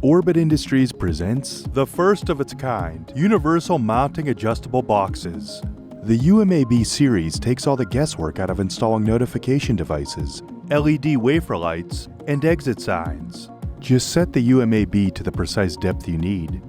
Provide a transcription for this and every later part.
Orbit Industries presents the first of its kind universal mounting adjustable boxes. The UMAB series takes all the guesswork out of installing notification devices, LED wafer lights, and exit signs. Just set the UMAB to the precise depth you need,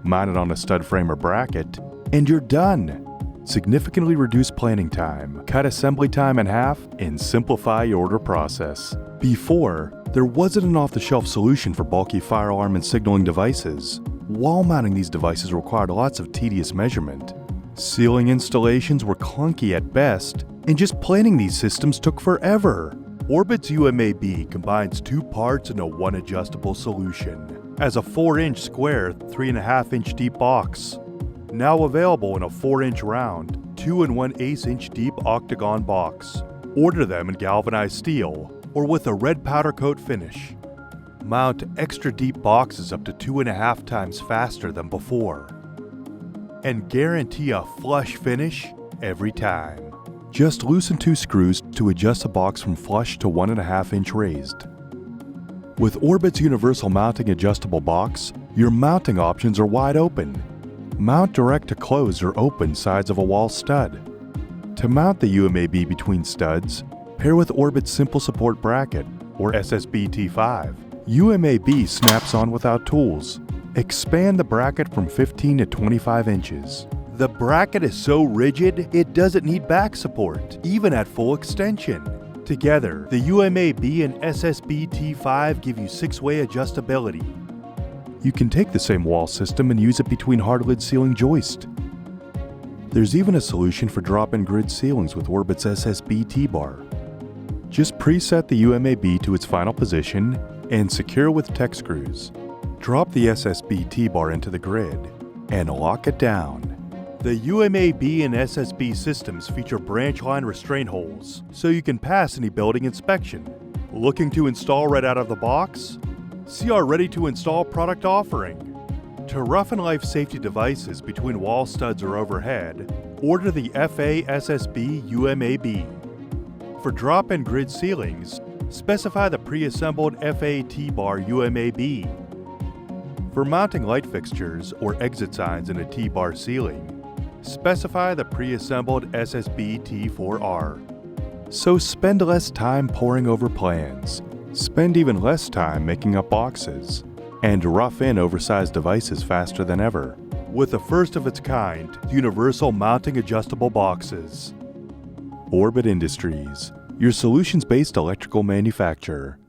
mount it on a stud frame or bracket, and you're done. Significantly reduce planning time, cut assembly time in half, and simplify your order process. Before, there wasn't an off-the-shelf solution for bulky fire alarm and signaling devices. Wall mounting these devices required lots of tedious measurement. Ceiling installations were clunky at best, and just planning these systems took forever. Orbit's UMAB combines two parts into one adjustable solution as a 4-inch square, 3.5-inch deep box. Now available in a 4-inch round, 2 1/8-inch deep octagon box. Order them in galvanized steel or with a red powder coat finish. Mount extra deep boxes up to 2.5 times faster than before. And guarantee a flush finish every time. Just loosen 2 screws to adjust the box from flush to 1.5-inch raised. With Orbit's universal mounting adjustable box, your mounting options are wide open. Mount direct to closed or open sides of a wall stud. To mount the UMAB between studs, pair with Orbit's Simple Support Bracket, or SSB-T5. UMAB snaps on without tools. Expand the bracket from 15 to 25 inches. The bracket is so rigid, it doesn't need back support, even at full extension. Together, the UMAB and SSB-T5 give you 6-way adjustability. You can take the same wall system and use it between hard lid ceiling joists. There's even a solution for drop-in grid ceilings with Orbit's SSB-TBAR. Just preset the UMAB to its final position and secure with tech screws. Drop the SSB-TBAR into the grid and lock it down. The UMAB and SSB systems feature branch line restraint holes, so you can pass any building inspection. Looking to install right out of the box? See our ready-to-install product offering. To roughen life safety devices between wall studs or overhead, order the FA-SSB-UMAB. For drop-in grid ceilings, specify the pre-assembled FA-TBAR-UMAB. For mounting light fixtures or exit signs in a T-bar ceiling, specify the pre-assembled SSB-T4R. So spend less time poring over plans. Spend even less time making up boxes, and rough in oversized devices faster than ever with the first of its kind universal mounting adjustable boxes. Orbit Industries, your solutions-based electrical manufacturer.